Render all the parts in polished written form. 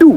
2।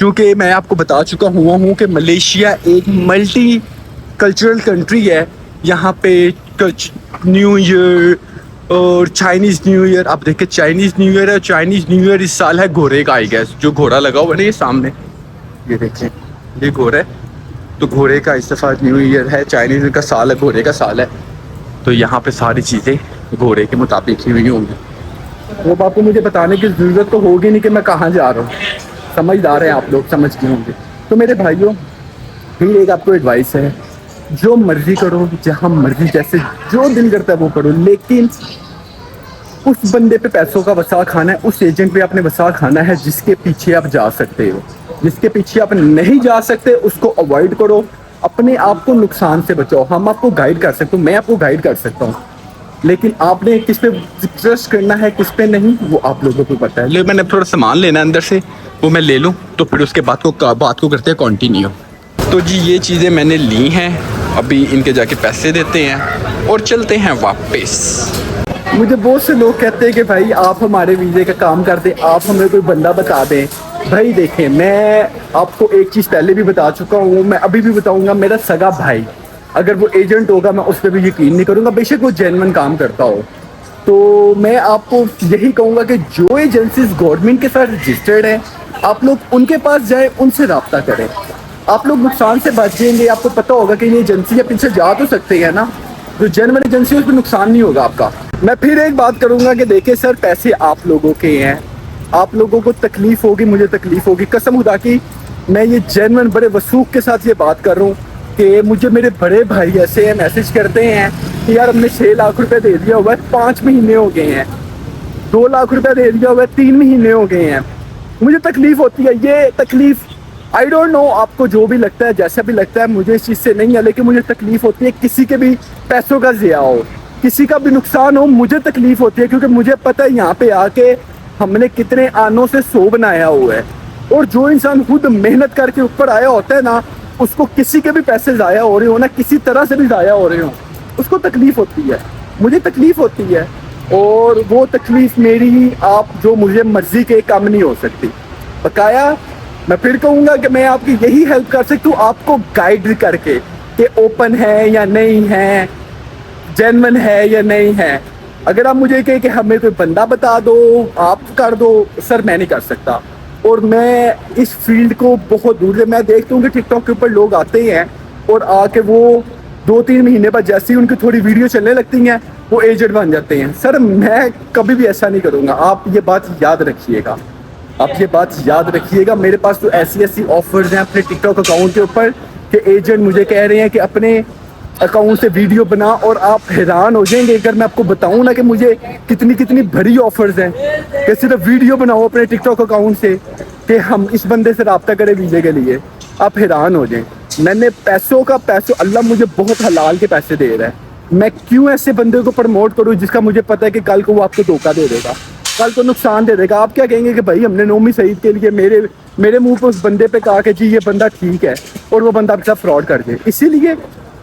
کیونکہ میں آپ کو بتا چکا ہوں کہ ملیشیا ایک ملٹی کلچرل کنٹری ہے. یہاں پہ نیو ایئر اور چائنیز نیو ایئر, آپ دیکھیں چائنیز نیو ایئر ہے. چائنیز نیو ایئر اس سال ہے گھوڑے کا, آئی گیس, جو گھوڑا لگا ہوا ہے نا یہ سامنے, یہ دیکھیں یہ گھوڑا ہے, تو گھوڑے کا اس دفعہ نیو ایئر ہے. چائنیز کا سال ہے, گھوڑے کا سال ہے, تو یہاں پہ ساری چیزیں گھوڑے کے مطابق ہی ہوئی ہوں گی. وہ آپ کو مجھے بتانے کی ضرورت تو ہوگی نہیں کہ میں کہاں جا رہا ہوں, سمجھدار ہیں آپ لوگ, سمجھ گئے ہوں گے. تو میرے بھائیوں پھر ایک آپ کو ایڈوائس ہے, جو مرضی کرو, جہاں مرضی, جیسے جو دل کرتا ہے وہ کرو, لیکن اس بندے پہ پیسوں کا وسا کھانا ہے, اس ایجنٹ پہ آپ نے وسا کھانا ہے جس کے پیچھے آپ جا سکتے ہو. جس کے پیچھے آپ نہیں جا سکتے اس کو اوائڈ کرو, اپنے آپ کو نقصان سے بچاؤ. ہم آپ کو گائیڈ کر سکتے ہوں, میں آپ کو گائیڈ کر سکتا ہوں, لیکن آپ نے کس پہ ٹرسٹ کرنا ہے کس پہ نہیں وہ آپ لوگوں کو پتہ ہے. لے میں نے تھوڑا سامان لینا ہے اندر سے, وہ میں لے لوں, تو پھر اس کے بات کو کرتے ہیں کنٹینیو. تو جی یہ چیزیں میں نے لی ہیں, ابھی ان کے جا کے پیسے دیتے ہیں اور چلتے ہیں واپس. مجھے بہت سے لوگ کہتے ہیں کہ بھائی آپ ہمارے ویزے کا کام کر دیں, آپ ہمیں کوئی بندہ بتا دیں. بھائی دیکھیں, میں آپ کو ایک چیز پہلے بھی بتا چکا ہوں, میں ابھی بھی بتاؤں گا, میرا سگا بھائی اگر وہ ایجنٹ ہوگا میں اس پہ بھی یقین نہیں کروں گا, بے شک وہ جینون کام کرتا ہو. تو میں آپ کو یہی کہوں گا کہ جو ایجنسیز گورنمنٹ کے ساتھ رجسٹرڈ ہیں آپ لوگ ان کے پاس جائیں, ان سے رابطہ کریں, آپ لوگ نقصان سے بچ جائیں گے. آپ کو پتہ ہوگا کہ یہ ایجنسی یا پیچھے جا تو سکتے ہیں نا, جو جینون ایجنسی ہے اس پہ نقصان نہیں ہوگا آپ کا. میں پھر ایک بات کروں گا کہ دیکھیں سر, پیسے آپ لوگوں کے ہیں, آپ لوگوں کو تکلیف ہوگی, مجھے تکلیف ہوگی, قسم خدا کی میں یہ جینون بڑے وثوق کے ساتھ یہ بات کر رہا ہوں کہ مجھے میرے بڑے بھائی ایسے ہیں, میسج کرتے ہیں کہ یار ہم نے 6 لاکھ روپے دے دیا ہوا ہے, 5 مہینے ہو گئے ہیں, 2 لاکھ روپے دے دیا ہوا ہے, 3 مہینے ہو گئے ہیں. مجھے تکلیف ہوتی ہے, یہ تکلیف آئی ڈونٹ نو آپ کو جو بھی لگتا ہے, جیسا بھی لگتا ہے, مجھے اس چیز سے نہیں ہے, لیکن مجھے تکلیف ہوتی ہے کسی کے بھی پیسوں کا ضیاع ہو, کسی کا بھی نقصان ہو, مجھے تکلیف ہوتی ہے. کیونکہ مجھے پتہ ہے یہاں پہ آ کے ہم نے کتنے آنوں سے 100 بنایا ہوا ہے, اور جو انسان خود محنت کر کے اوپر آیا ہوتا ہے نا, اس کو کسی کے بھی پیسے ضائع ہو رہے ہو نا, کسی طرح سے بھی ضائع ہو رہے ہوں, اس کو تکلیف ہوتی ہے, مجھے تکلیف ہوتی ہے. اور وہ تکلیف میری آپ جو مجھے مرضی کے کم نہیں ہو سکتی. بقایا میں پھر کہوں گا کہ میں آپ کی یہی ہیلپ کر سکتا ہوں, آپ کو گائیڈ کر کے کہ اوپن ہے یا نہیں ہے, جینون ہے یا نہیں ہے. اگر آپ مجھے کہیں کہ ہمیں کوئی بندہ بتا دو, آپ کر دو, سر میں نہیں کر سکتا. اور میں اس فیلڈ کو بہت دور سے میں دیکھتا ہوں کہ ٹک ٹاک کے اوپر لوگ آتے ہیں اور آ کے وہ 2-3 مہینے بعد جیسے ہی ان کی تھوڑی ویڈیو چلنے لگتی ہیں وہ ایجنٹ بن جاتے ہیں. سر میں کبھی بھی ایسا نہیں کروں گا, آپ یہ بات یاد رکھیے گا, آپ یہ بات یاد رکھیے گا. میرے پاس تو ایسی آفرز ہیں اپنے ٹک ٹاک اکاؤنٹ کے اوپر کہ ایجنٹ مجھے کہہ رہے ہیں کہ اپنے اکاؤنٹ سے ویڈیو بنا, اور آپ حیران ہو جائیں گے اگر میں آپ کو بتاؤں نا کہ مجھے کتنی بڑی آفرز ہیں کہ صرف ویڈیو بناؤ اپنے ٹک ٹاک اکاؤنٹ سے کہ ہم اس بندے سے رابطہ کریں ویزے کے لیے. آپ حیران ہو جائیں. میں نے پیسوں اللہ مجھے بہت حلال کے پیسے دے رہا ہے, میں کیوں ایسے بندے کو پروموٹ کروں جس کا مجھے پتا ہے کہ کل کو وہ آپ کو دھوکہ دے دے گا, کل کو نقصان دے دے گا. آپ کیا کہیں گے کہ بھائی ہم نے نومی سعید کے لیے میرے منہ پہ اس بندے پہ کہا کہ جی یہ بندہ ٹھیک ہے, اور وہ بندہ آپ کے ساتھ فراڈ کر دے. اسی لیے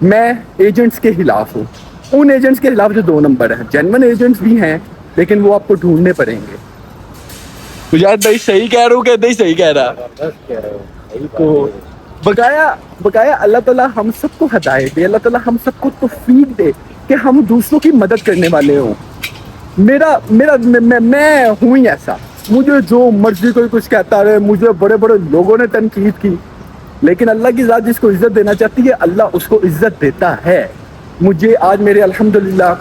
میں ایجنٹس کے خلاف ہوں, ان ایجنٹس کے خلاف جو 2 نمبر ہیں. جینون ایجنٹس بھی ہیں لیکن وہ آپ کو ڈھونڈنے پڑیں گے. یار بھائی صحیح کہہ رہا ہوں کہ نہیں صحیح کہہ رہا. تو بقایا اللہ تعالیٰ ہم سب کو ہدایت دے, اللہ تعالیٰ ہم سب کو توفیق دے کہ ہم دوسروں کی مدد کرنے والے ہوں. میں ہوں ہی ایسا, مجھے جو مرضی کوئی کچھ کہتا رہے, مجھے بڑے لوگوں نے تنقید کی, لیکن اللہ کی ذات جس کو عزت دینا چاہتی ہے اللہ اس کو عزت دیتا ہے. مجھے آج میرے الحمدللہ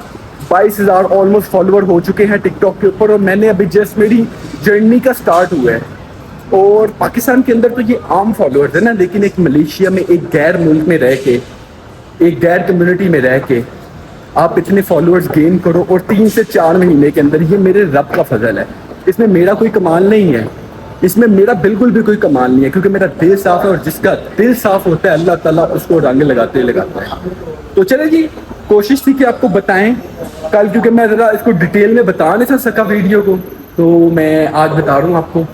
22,000 آلموسٹ فالوور ہو چکے ہیں ٹک ٹاک کے اوپر, اور میں نے ابھی جسٹ میری جرنی کا سٹارٹ ہوا ہے. اور پاکستان کے اندر تو یہ عام فالوورز ہیں نا, لیکن ایک ملیشیا میں ایک غیر ملک میں رہ کے, ایک غیر کمیونٹی میں رہ کے آپ اتنے فالوورز گین کرو, اور 3 سے 4 مہینے کے اندر, یہ میرے رب کا فضل ہے. اس میں میرا کوئی کمال نہیں ہے, اس میں میرا بالکل بھی کوئی کمال نہیں ہے, کیونکہ میرا دل صاف ہے, اور جس کا دل صاف ہوتا ہے اللہ تعالیٰ اس کو رنگ لگاتا ہے. تو چلے جی, کوشش تھی کہ آپ کو بتائیں کل, کیونکہ میں ذرا اس کو ڈیٹیل میں بتا نہیں سکا ویڈیو کو, تو میں آج بتا رہا ہوں آپ کو.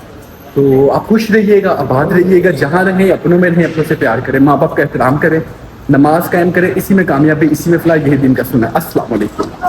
تو آپ خوش رہیے گا, آباد رہیے گا, جہاں رہیں اپنوں میں رہیں, اپنوں سے پیار کریں, ماں باپ کا احترام کریں, نماز قائم کریں, اسی میں کامیابی, اسی میں فلاح, یہی دین کا سننا ہے. السلام علیکم.